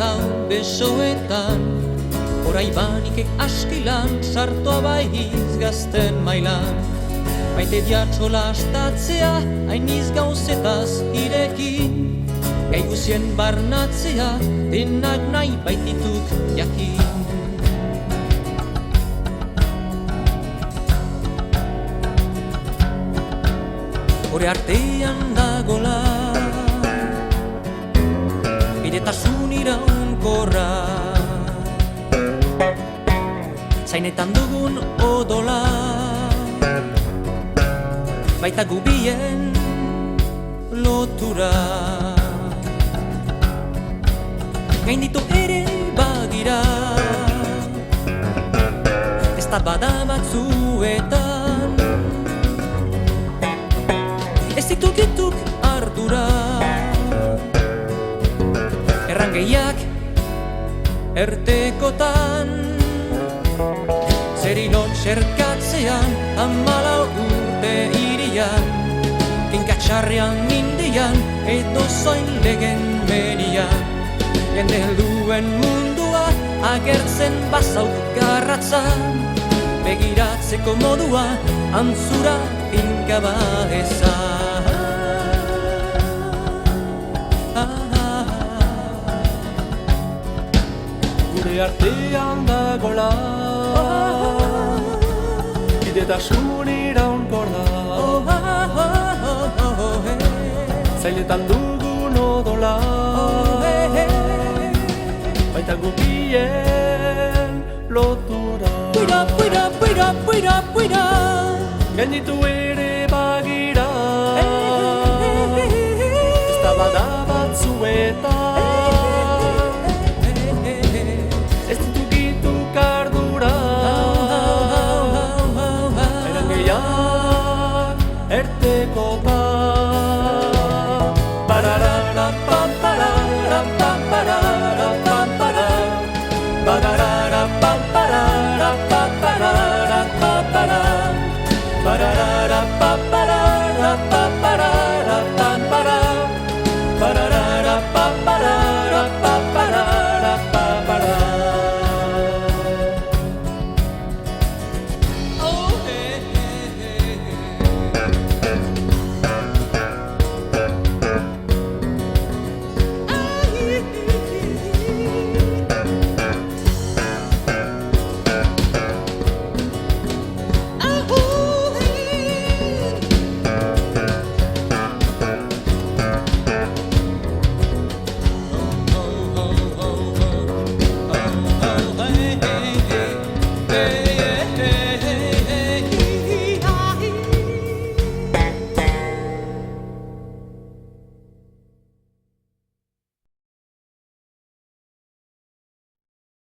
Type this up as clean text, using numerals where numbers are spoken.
hau besoetan, orai banik askilan, sartua baiz gazten mailan. Maite diatxola astatzea, hainiz gauzetaz irekin, gai guzien barnatzea, denak nahi baitituk jakin. Hore artean dagola, bidetasun iraunkorra, zainetan dugun odola, baita gubien lotura. Gainditu ere bagira, ez da bada batzuetan, ez dituk ardura. Errangeiak ertekotan, zerilon xerkatzean, 14 urte irian, kinkatxarrean indian, edo zoin legen menian. Jende helduen mundua agertzen bazauk garratzan, begiratzeko modua antzura pinka baezan. Gure artean dagola, bidetasun iraunkor da, zailetan dugun odola, baita gubien lotura. Gainditu ere bagira, ez da bada batzuetan, ez dituk ardura. Errangeiak ertekotan, Ba-da-da-da-ba-ba-da-da-ba-ba-da, ba-da-da-da-ba-ba-da.